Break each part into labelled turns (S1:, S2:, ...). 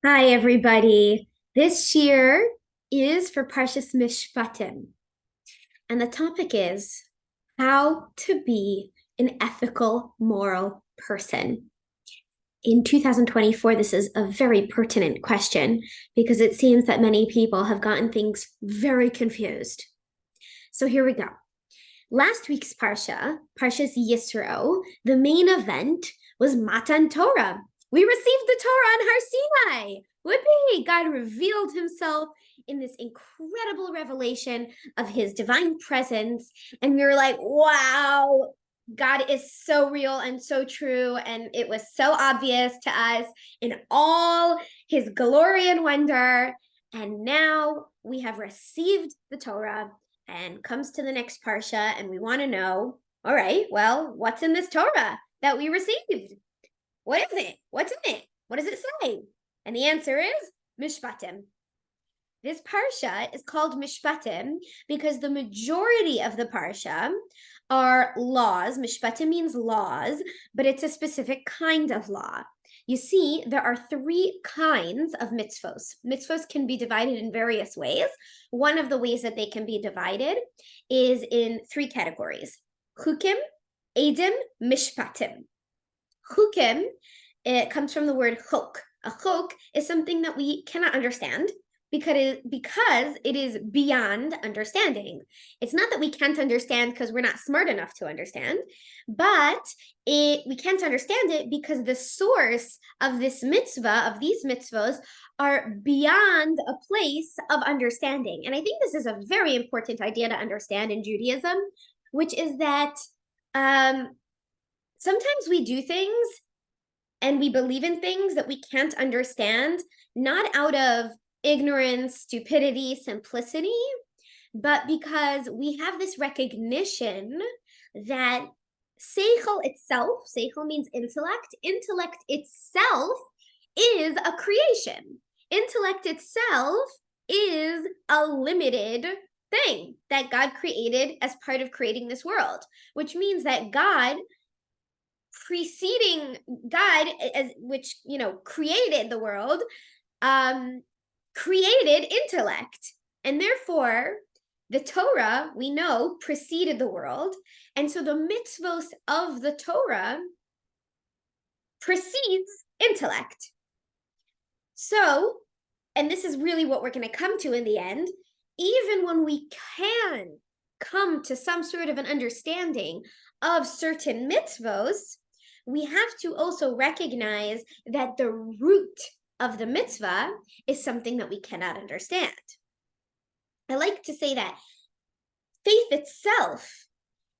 S1: Hi, everybody. This year is for Parshas Mishpatim, and the topic is how to be an ethical, moral person. In 2024, this is a very pertinent question because it seems that many people have gotten things very confused. So here we go. Last week's Parshas Yisro, the main event was Matan Torah. We received the Torah on Har Sinai. Whoopee! God revealed himself in this incredible revelation of his divine presence. And we were like, wow, God is so real and so true. And it was so obvious to us in all his glory and wonder. And now we have received the Torah and comes to the next parsha, and we want to know, all right, well, what's in this Torah that we received? What is it? What's in it? What does it say? And the answer is Mishpatim. This parsha is called Mishpatim because the majority of the parsha are laws. Mishpatim means laws, but it's a specific kind of law. You see, there are three kinds of mitzvos. Mitzvos can be divided in various ways. One of the ways that they can be divided is in three categories: chukim, edim, mishpatim. Chukim, it comes from the word chok. A chok is something that we cannot understand because it is beyond understanding. It's not that we can't understand because we're not smart enough to understand, but we can't understand it because the source of this mitzvah, of these mitzvahs, are beyond a place of understanding. And I think this is a very important idea to understand in Judaism, which is that sometimes we do things and we believe in things that we can't understand, not out of ignorance, stupidity, simplicity, but because we have this recognition that seichel means intellect itself is a creation. Intellect itself is a limited thing that God created as part of creating this world, which means that God preceding God, as which created the world, created intellect, and therefore the Torah, we know, preceded the world, and so the mitzvos of the Torah precedes intellect. So, and this is really what we're going to come to in the end, even when we can come to some sort of an understanding of certain mitzvos, we have to also recognize that the root of the mitzvah is something that we cannot understand. I like to say that faith itself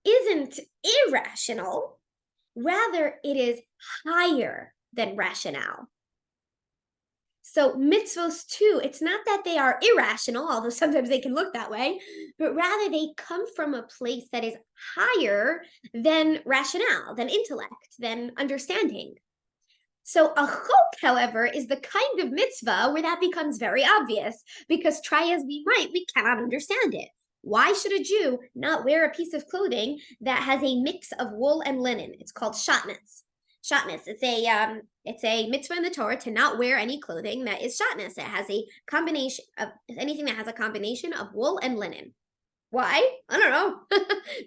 S1: isn't irrational, rather it is higher than rationale. So mitzvos too, it's not that they are irrational, although sometimes they can look that way, but rather they come from a place that is higher than rationale, than intellect, than understanding. So a chok, however, is the kind of mitzvah where that becomes very obvious, because try as we might, we cannot understand it. Why should a Jew not wear a piece of clothing that has a mix of wool and linen? It's called shatnez. Shatnez. It's a mitzvah in the Torah to not wear any clothing that is shatnez. It has a combination of anything that has a combination of wool and linen. Why? I don't know.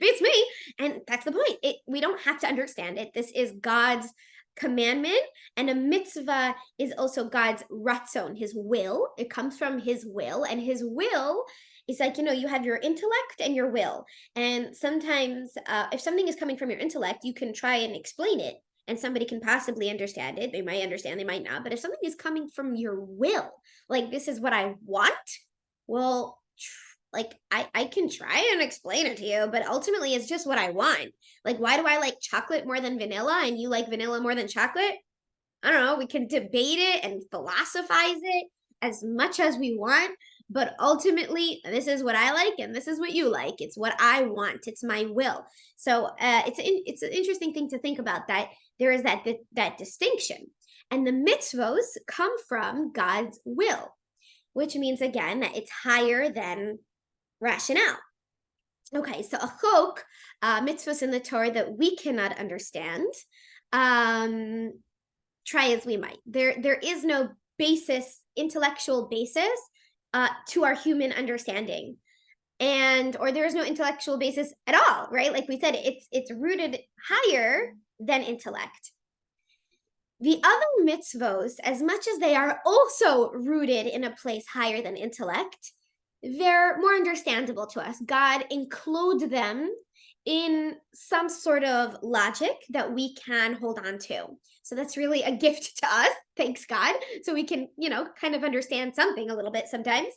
S1: Beats me. And that's the point. We don't have to understand it. This is God's commandment, and a mitzvah is also God's ratzon, his will. It comes from his will, and his will is like, you have your intellect and your will. And sometimes if something is coming from your intellect, you can try and explain it, and somebody can possibly understand it. They might understand, they might not. But if something is coming from your will, like, this is what I want, well, like, I can try and explain it to you, but ultimately it's just what I want. Like, why do I like chocolate more than vanilla and you like vanilla more than chocolate? I don't know. We can debate it and philosophize it as much as we want, but ultimately this is what I like and this is what you like. It's what I want. It's my will. So it's an interesting thing to think about, that there is that distinction. And the mitzvos come from God's will, which means, again, that it's higher than rationale. Okay, so a chok, mitzvahs in the Torah that we cannot understand, try as we might. There is no intellectual basis to our human understanding. Or there is no intellectual basis at all, right? Like we said, it's rooted higher than intellect. The other mitzvos, as much as they are also rooted in a place higher than intellect, they're more understandable to us. God includes them in some sort of logic that we can hold on to. So that's really a gift to us, thanks God. So we can, kind of understand something a little bit sometimes.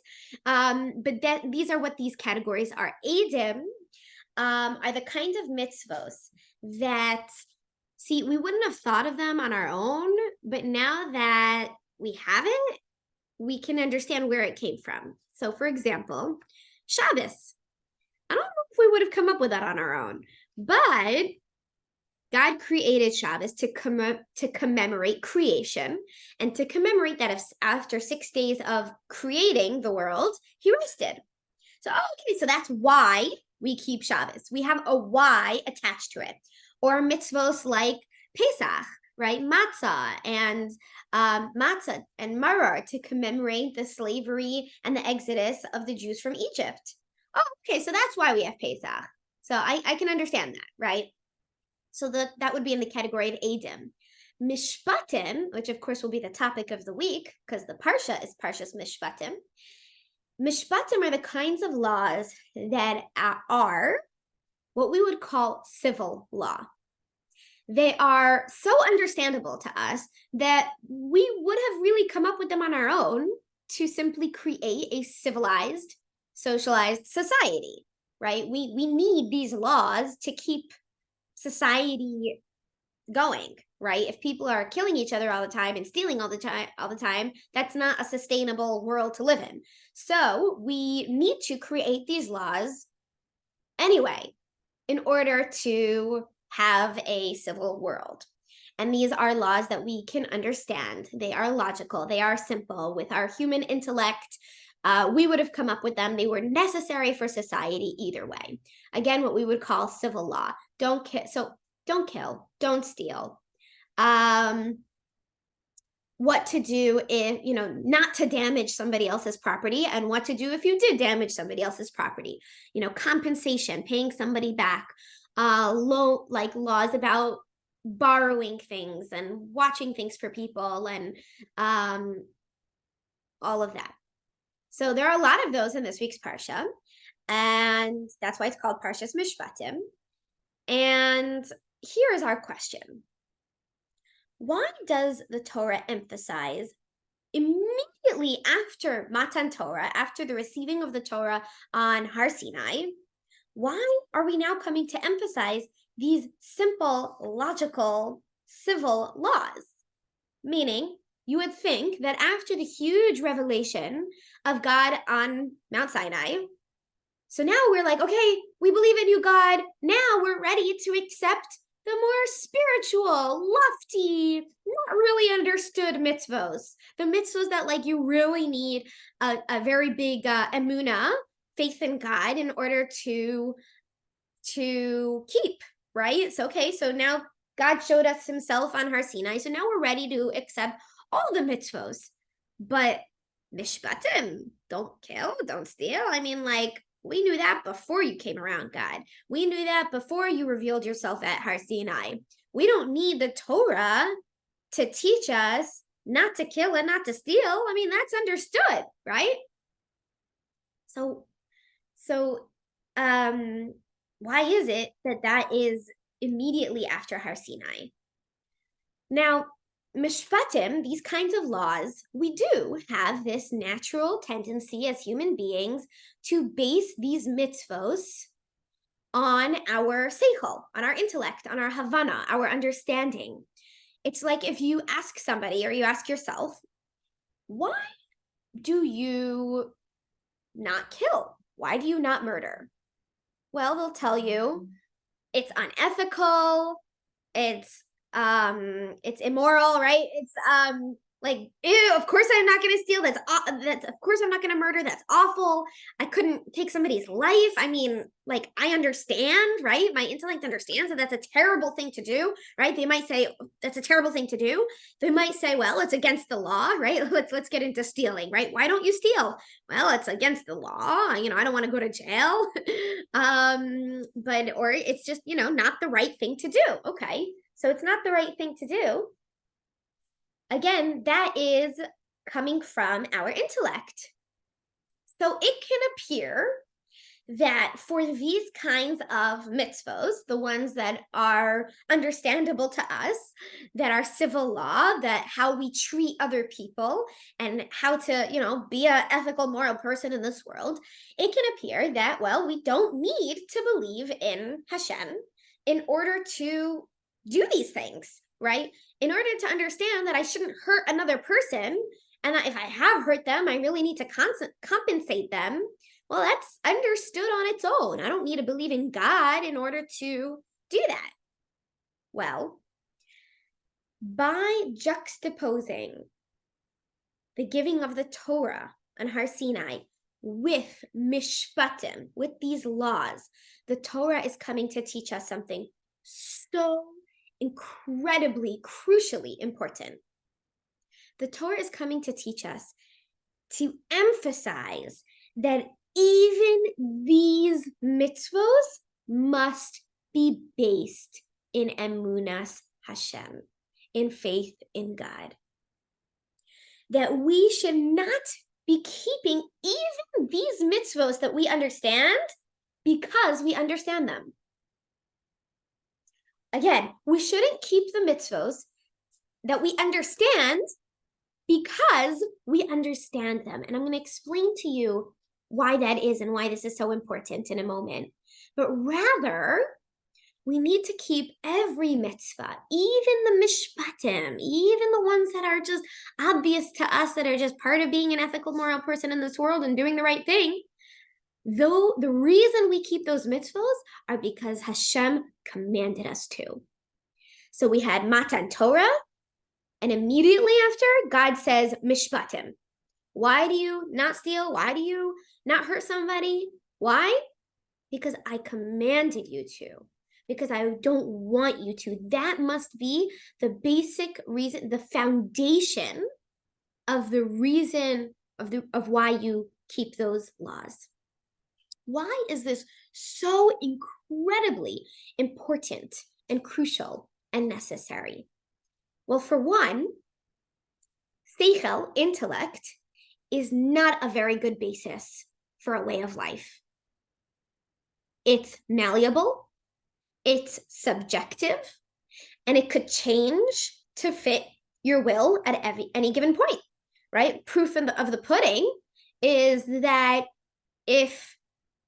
S1: But these are what these categories are. Eidim are the kind of mitzvos that, see, we wouldn't have thought of them on our own, but now that we have it, we can understand where it came from. So for example, Shabbos. I don't know if we would have come up with that on our own, but God created Shabbos to commemorate creation and to commemorate that after 6 days of creating the world, he rested. So, okay, so that's why we keep Shabbos. We have a why attached to it. Or mitzvos like Pesach, right? Matzah and maror to commemorate the slavery and the exodus of the Jews from Egypt. Oh, okay, so that's why we have Pesach. So I can understand that, right? So that would be in the category of Eidim. Mishpatim, which of course will be the topic of the week, because the Parsha is Parshas Mishpatim. Mishpatim are the kinds of laws that are what we would call civil law. They are so understandable to us that we would have really come up with them on our own to simply create a civilized, socialized society, right? We need these laws to keep society going, right? If people are killing each other all the time and stealing all the time, that's not a sustainable world to live in. So we need to create these laws anyway in order to have a civil world. And these are laws that we can understand. They are logical. They are simple. With our human intellect, we would have come up with them. They were necessary for society either way. Again, what we would call civil law. Don't kill, don't steal. What to do if, not to damage somebody else's property, and what to do if you did damage somebody else's property. Compensation, paying somebody back. Like laws about borrowing things and watching things for people and all of that. So there are a lot of those in this week's Parsha, and that's why it's called Parshas Mishpatim. And here is our question. Why does the Torah emphasize immediately after Matan Torah, after the receiving of the Torah on Har Sinai, why are we now coming to emphasize these simple, logical, civil laws? Meaning, you would think that after the huge revelation of God on Mount Sinai, so now we're like, okay, we believe in you, God. Now we're ready to accept the more spiritual, lofty, not really understood mitzvos. The mitzvos that you really need a very big emunah, faith in God, in order to keep, right? So, okay, so now God showed us himself on Har Sinai, so now we're ready to accept all the mitzvos. But Mishpatim, don't kill, don't steal. We knew that before you came around, God. We knew that before you revealed yourself at Har Sinai. We don't need the Torah to teach us not to kill and not to steal. That's understood, right? So why is it that is immediately after Har Sinai? Now, Mishpatim, these kinds of laws, we do have this natural tendency as human beings to base these mitzvos on our seichel, on our intellect, on our havana, our understanding. It's like if you ask somebody or you ask yourself, why do you not kill? Why do you not murder? Well, they'll tell you it's unethical, it's immoral, right? Like, ew, of course I'm not going to steal. That's of course I'm not going to murder. That's awful. I couldn't take somebody's life. I mean, like, I understand, right? My intellect understands that that's a terrible thing to do, right? They might say that's a terrible thing to do. They might say, well, it's against the law, right? Let's get into stealing, right? Why don't you steal? Well, it's against the law. You know, I don't want to go to jail. But or it's just, you know, not the right thing to do. Okay. So it's not the right thing to do. Again, that is coming from our intellect. So it can appear that for these kinds of mitzvos, the ones that are understandable to us, that are civil law, that how we treat other people and how to, you know, be an ethical, moral person in this world, it can appear that, well, we don't need to believe in Hashem in order to do these things, right? In order to understand that I shouldn't hurt another person, and that if I have hurt them, I really need to compensate them. Well, that's understood on its own. I don't need to believe in God in order to do that. Well, by juxtaposing the giving of the Torah on Har Sinai with Mishpatim, with these laws, the Torah is coming to teach us something so incredibly, crucially important. The Torah is coming to teach us to emphasize that even these mitzvos must be based in emunas Hashem, in faith in God. That we should not be keeping even these mitzvos that we understand because we understand them. Again, we shouldn't keep the mitzvos that we understand because we understand them. And I'm going to explain to you why that is and why this is so important in a moment. But rather, we need to keep every mitzvah, even the mishpatim, even the ones that are just obvious to us, that are just part of being an ethical, moral person in this world and doing the right thing. Though the reason we keep those mitzvahs are because Hashem commanded us to. So we had Matan Torah, and immediately after, God says, Mishpatim. Why do you not steal? Why do you not hurt somebody? Why? Because I commanded you to. Because I don't want you to. That must be the basic reason, the foundation of the reason of why you keep those laws. Why is this so incredibly important and crucial and necessary? Well, for one, seichel, intellect, is not a very good basis for a way of life. It's malleable, it's subjective, and it could change to fit your will at any given point, right? Proof of the pudding is that if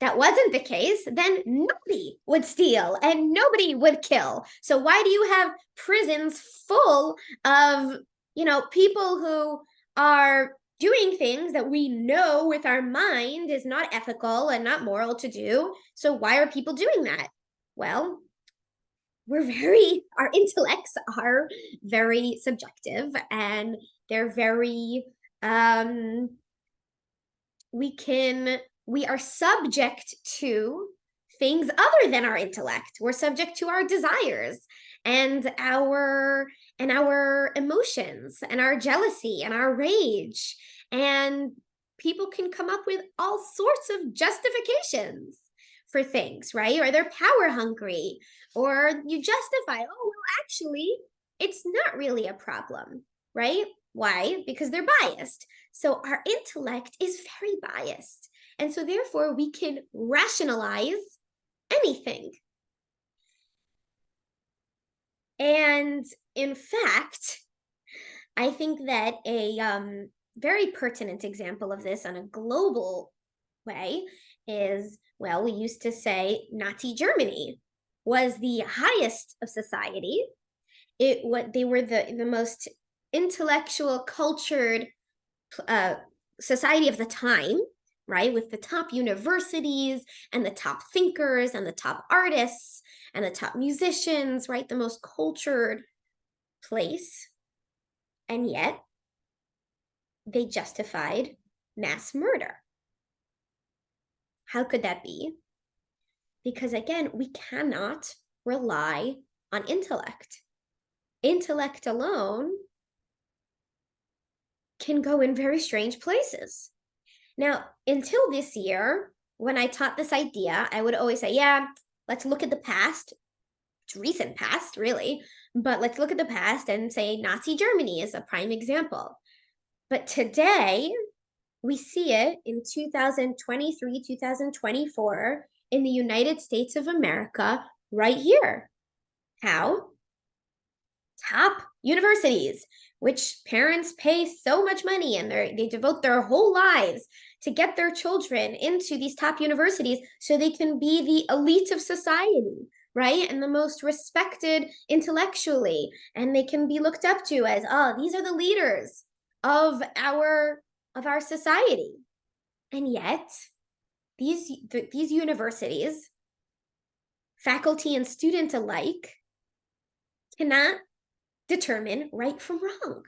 S1: that wasn't the case, then nobody would steal and nobody would kill. So why do you have prisons full of, you know, people who are doing things that we know with our mind is not ethical and not moral to do? So why are people doing that? Well, our intellects are very subjective, and they're very, we are subject to things other than our intellect. We're subject to our desires and our emotions and our jealousy and our rage. And people can come up with all sorts of justifications for things, right? Or they're power hungry, or you justify, oh, well, actually, it's not really a problem, right? Why? Because they're biased. So our intellect is very biased. And so therefore we can rationalize anything. And in fact, I think that a very pertinent example of this on a global way is, well, we used to say Nazi Germany was the highest of society. They were the most intellectual, cultured society of the time, right? With the top universities and the top thinkers and the top artists and the top musicians, right? The most cultured place. And yet they justified mass murder. How could that be? Because again, we cannot rely on intellect. Intellect alone can go in very strange places. Now, until this year, when I taught this idea, I would always say, yeah, let's look at the past. It's recent past, really, but let's look at the past and say Nazi Germany is a prime example. But today, we see it in 2023, 2024 in the United States of America right here. How? Top universities, which parents pay so much money and they devote their whole lives to get their children into these top universities so they can be the elite of society, right? And the most respected intellectually. And they can be looked up to as, oh, these are the leaders of our society. And yet, these universities, faculty and student alike, cannot determine right from wrong.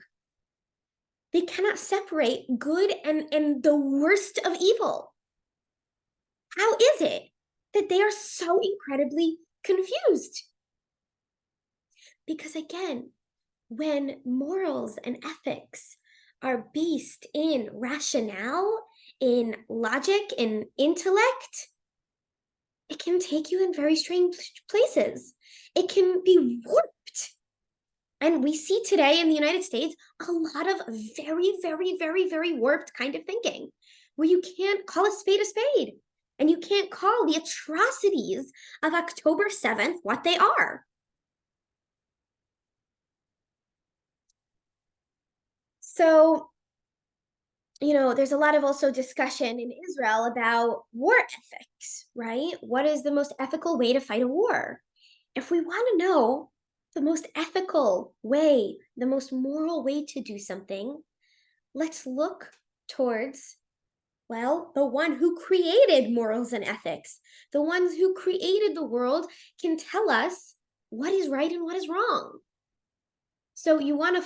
S1: They cannot separate good and the worst of evil. How is it that they are so incredibly confused? Because again, when morals and ethics are based in rationale, in logic, in intellect, it can take you in very strange places. It can be warped. And we see today in the United States a lot of very, very, very, very warped kind of thinking, where you can't call a spade, and you can't call the atrocities of October 7th what they are. So, there's a lot of also discussion in Israel about war ethics, right? What is the most ethical way to fight a war? If we want to know the most ethical way, the most moral way to do something, let's look towards, well, the one who created morals and ethics. The ones who created the world can tell us what is right and what is wrong. So you want to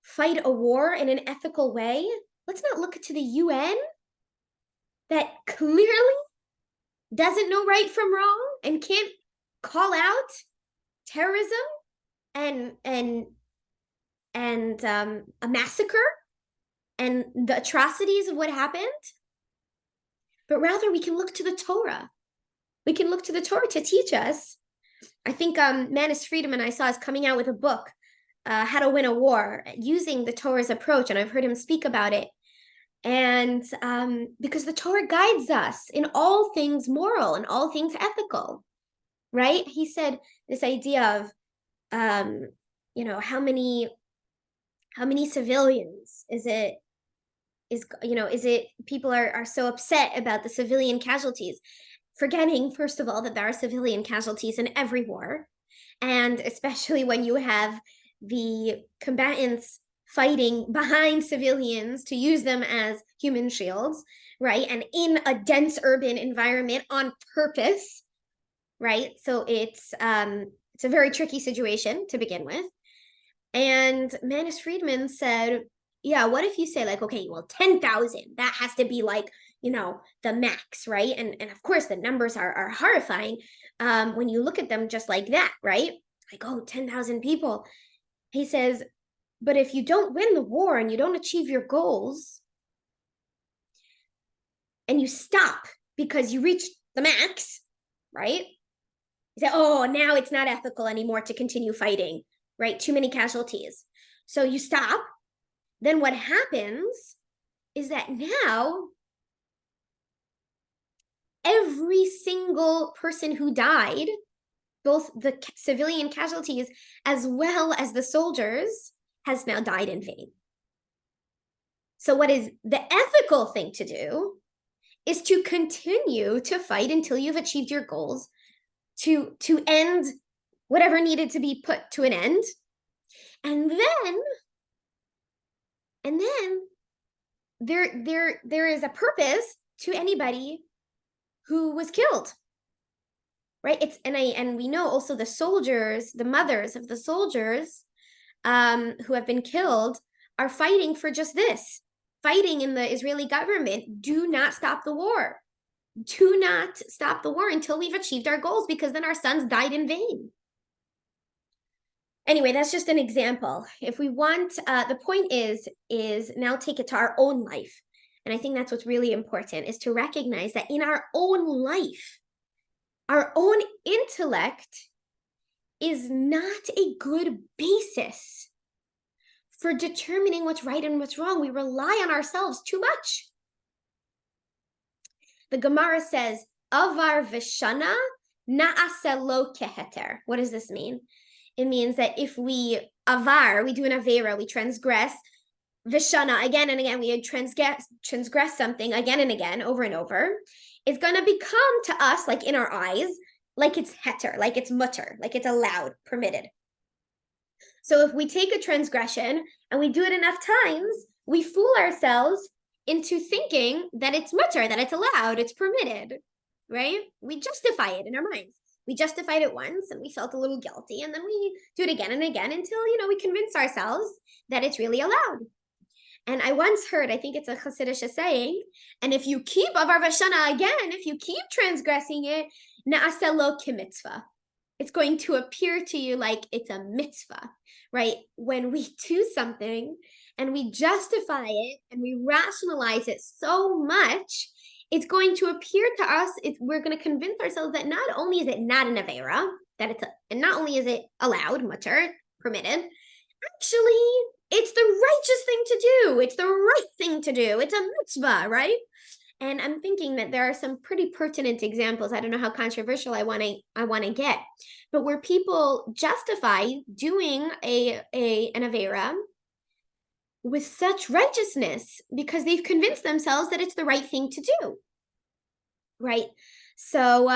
S1: fight a war in an ethical way? Let's not look to the UN that clearly doesn't know right from wrong and can't call out terrorism and a massacre and the atrocities of what happened. But rather, we can look to the Torah. We can look to the Torah to teach us. I think Manis Friedman I saw is coming out with a book, How to Win a War, using the Torah's approach, and I've heard him speak about it. And because the Torah guides us in all things moral and all things ethical, right? He said this idea of, how many civilians is it people are so upset about the civilian casualties, forgetting, first of all, that there are civilian casualties in every war. And especially when you have the combatants fighting behind civilians to use them as human shields, right? And in a dense urban environment on purpose, right? So it's a very tricky situation to begin with. And Manis Friedman said, yeah, what if you say like, okay, well, 10,000, that has to be like, the max, right? And of course the numbers are horrifying when you look at them just like that, right? Like, oh, 10,000 people. He says, but if you don't win the war and you don't achieve your goals and you stop because you reach the max, right? He said, oh, now it's not ethical anymore to continue fighting, right? Too many casualties. So you stop. Then what happens is that now every single person who died, both the civilian casualties as well as the soldiers, has now died in vain. So what is the ethical thing to do is to continue to fight until you've achieved your goals, to end whatever needed to be put to an end. And then there is a purpose to anybody who was killed, right? And we know also the soldiers, the mothers of the soldiers, who have been killed are fighting for just this, fighting in the Israeli government. Do not stop the war. Do not stop the war until we've achieved our goals, because then our sons died in vain. Anyway, that's just an example. If we want, the point is now take it to our own life. And I think that's what's really important, is to recognize that in our own life, our own intellect is not a good basis for determining what's right and what's wrong. We rely on ourselves too much. The Gemara says, Avar v'shana na'aseh lo keheter. What does this mean? It means that if we do an avera, we transgress, v'shana, again and again, we transgress something again and again, over and over, it's going to become to us, like in our eyes, like it's heter, like it's mutter, like it's allowed, permitted. So if we take a transgression and we do it enough times, we fool ourselves into thinking that it's mutter, that it's allowed, it's permitted, right? We justify it in our minds. We justified it once and we felt a little guilty, and then we do it again and again until, we convince ourselves that it's really allowed. And I once heard, I think it's a Hasidic saying, and if you keep Avar Vashana again, if you keep transgressing it, na'aseh lo k'mitzvah. It's going to appear to you like it's a mitzvah, right? When we do something and we justify it and we rationalize it so much, it's going to appear to us, we're going to convince ourselves that not only is it not an avera, and not only is it allowed, mutter, permitted, actually, it's the righteous thing to do. It's the right thing to do. It's a mitzvah, right? And I'm thinking that there are some pretty pertinent examples. I don't know how controversial I want to get, but where people justify doing an avera with such righteousness because they've convinced themselves that it's the right thing to do, right? So,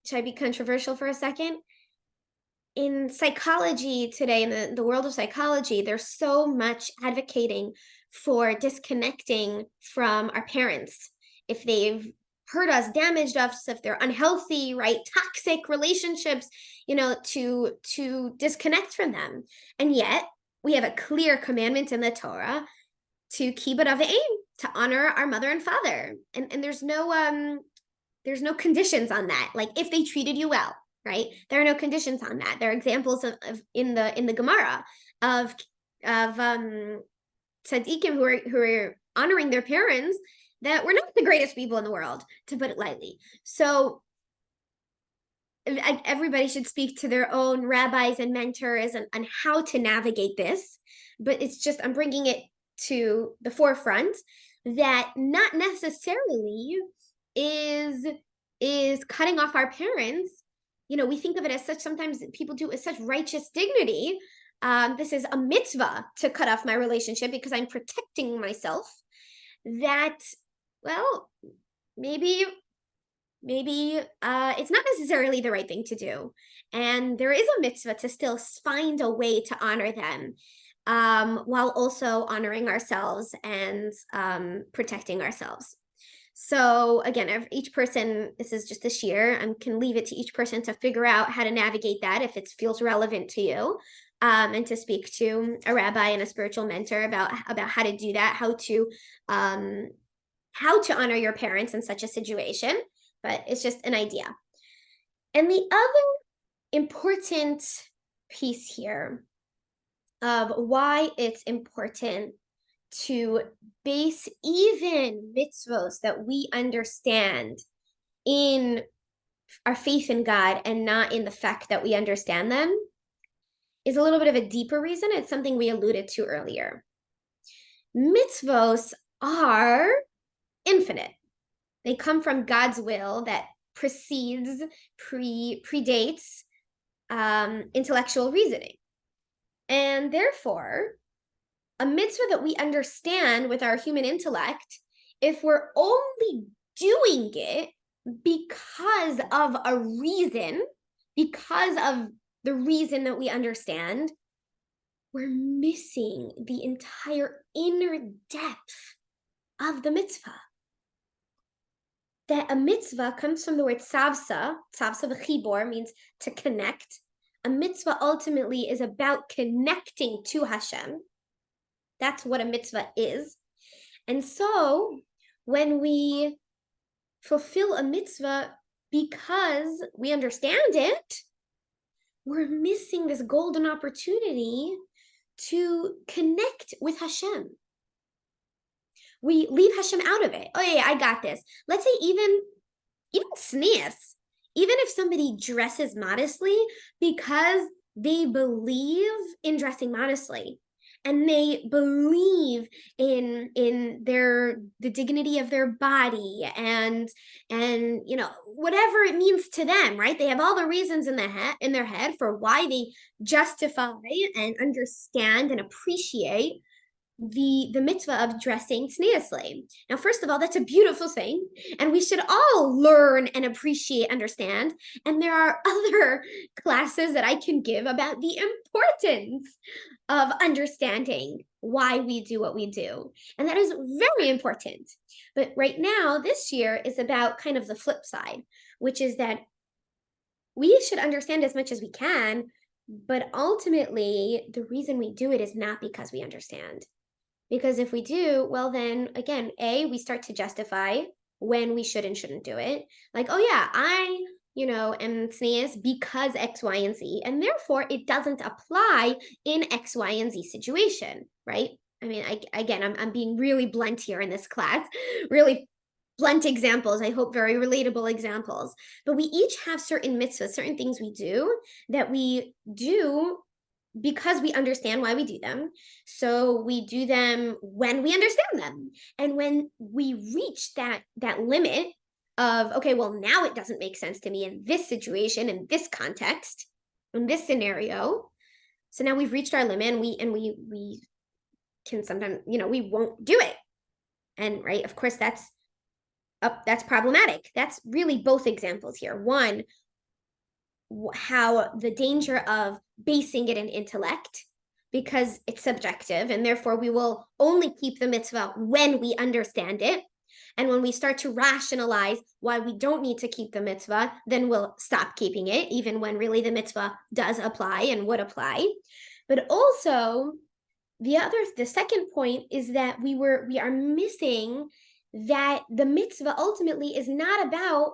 S1: should I be controversial for a second? In psychology today, in the world of psychology, there's so much advocating for disconnecting from our parents if they've hurt us, damaged us, if they're unhealthy, right, toxic relationships, to disconnect from them. And yet we have a clear commandment in the Torah to kibbud av v'em, to honor our mother and father, and there's no conditions on that. Like, if they treated you well, right? There are no conditions on that. There are examples of in the Gemara of tzaddikim who are honoring their parents that were not the greatest people in the world, to put it lightly. So everybody should speak to their own rabbis and mentors on how to navigate this. But it's just, I'm bringing it to the forefront that not necessarily is cutting off our parents. We think of it as such, sometimes people do, as such righteous dignity. This is a mitzvah to cut off my relationship because I'm protecting myself. That, well, maybe it's not necessarily the right thing to do. And there is a mitzvah to still find a way to honor them, while also honoring ourselves and protecting ourselves. So again, each person, this is just this year, I can leave it to each person to figure out how to navigate that if it feels relevant to you, and to speak to a rabbi and a spiritual mentor about how to do that, how to honor your parents in such a situation. But it's just an idea. And the other important piece here of why it's important to base even mitzvos that we understand in our faith in God and not in the fact that we understand them is a little bit of a deeper reason. It's something we alluded to earlier. Mitzvos are infinite. They come from God's will that predates intellectual reasoning. And therefore, a mitzvah that we understand with our human intellect, if we're only doing it because of a reason, because of the reason that we understand, we're missing the entire inner depth of the mitzvah. That a mitzvah comes from the word tzavsa. Tzavsa v'chibor means to connect, A mitzvah ultimately is about connecting to Hashem. That's what a mitzvah is. And so when we fulfill a mitzvah because we understand it, we're missing this golden opportunity to connect with Hashem. We leave Hashem out of it. Oh yeah, I got this. Let's say even tznius, even if somebody dresses modestly because they believe in dressing modestly, and they believe in the dignity of their body and whatever it means to them, right? They have all the reasons in their head for why they justify and understand and appreciate the mitzvah of dressing tzniusly. Now, first of all, that's a beautiful thing, and we should all learn and appreciate, understand. And there are other classes that I can give about the importance of understanding why we do what we do. And that is very important. But right now, this year is about kind of the flip side, which is that we should understand as much as we can, but ultimately, the reason we do it is not because we understand. Because if we do, well, then again, we start to justify when we should and shouldn't do it. Like, oh yeah, I, am tznius because X, Y, and Z, and therefore it doesn't apply in X, Y, and Z situation, right? I mean, I'm being really blunt here in this class, really blunt examples, I hope very relatable examples. But we each have certain mitzvahs, certain things we do that we do because we understand why we do them. So we do them when we understand them. And when we reach that limit of, okay, well, now it doesn't make sense to me in this situation, in this context, in this scenario. So now we've reached our limit, and we can sometimes, we won't do it. And right, of course, that's problematic. That's really both examples here. One, how the danger of basing it in intellect, because it's subjective, and therefore we will only keep the mitzvah when we understand it. And when we start to rationalize why we don't need to keep the mitzvah, then we'll stop keeping it, even when really the mitzvah does apply and would apply. But also, the second point is that we are missing that the mitzvah ultimately is not about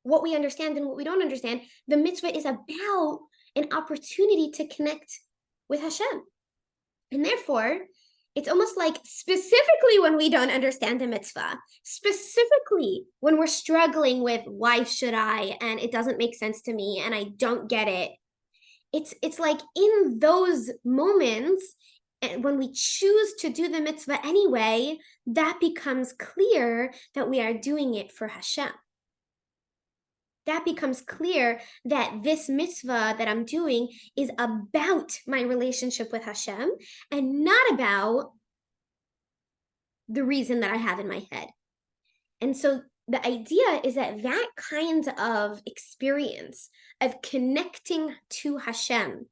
S1: what we understand and what we don't understand. The mitzvah is about an opportunity to connect with Hashem. And therefore, it's almost like specifically when we don't understand the mitzvah, specifically when we're struggling with why should I, and it doesn't make sense to me, and I don't get it. It's like in those moments, and when we choose to do the mitzvah anyway, that becomes clear that we are doing it for Hashem. That becomes clear that this mitzvah that I'm doing is about my relationship with Hashem and not about the reason that I have in my head. And so the idea is that kind of experience of connecting to Hashem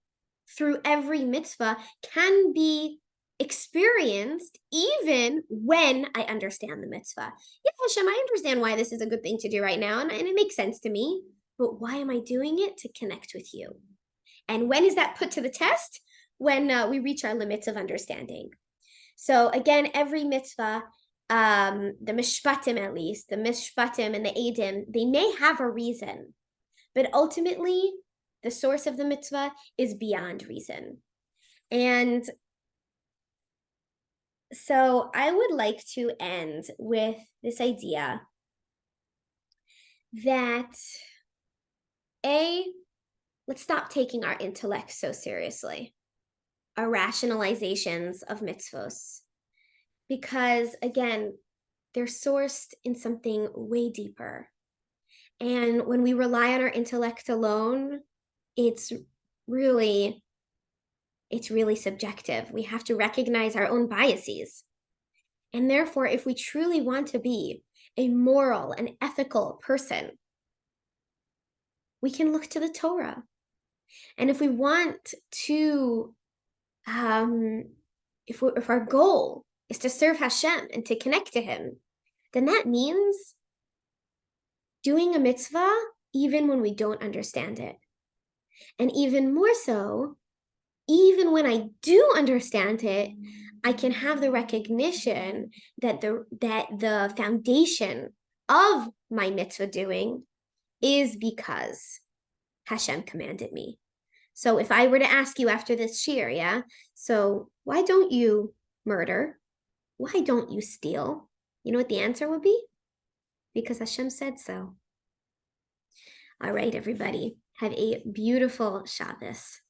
S1: through every mitzvah can be experienced even when I understand the mitzvah. Yeah, Hashem, I understand why this is a good thing to do right now, and it makes sense to me, but why am I doing it? To connect with you. And when is that put to the test? When we reach our limits of understanding. So again, every mitzvah, the Mishpatim at least, the Mishpatim and the Eidim, they may have a reason, but ultimately, the source of the mitzvah is beyond reason. And so I would like to end with this idea that let's stop taking our intellect so seriously, our rationalizations of mitzvos, because again, they're sourced in something way deeper. And when we rely on our intellect alone, it's really subjective. We have to recognize our own biases. And therefore, if we truly want to be a moral and ethical person, we can look to the Torah. And if we want to, if our goal is to serve Hashem and to connect to Him, then that means doing a mitzvah even when we don't understand it. And even more so, even when I do understand it, I can have the recognition that the foundation of my mitzvah doing is because Hashem commanded me. So if I were to ask you after this shir, yeah, so why don't you murder? Why don't you steal? You know what the answer would be? Because Hashem said so. All right, everybody, have a beautiful Shabbos.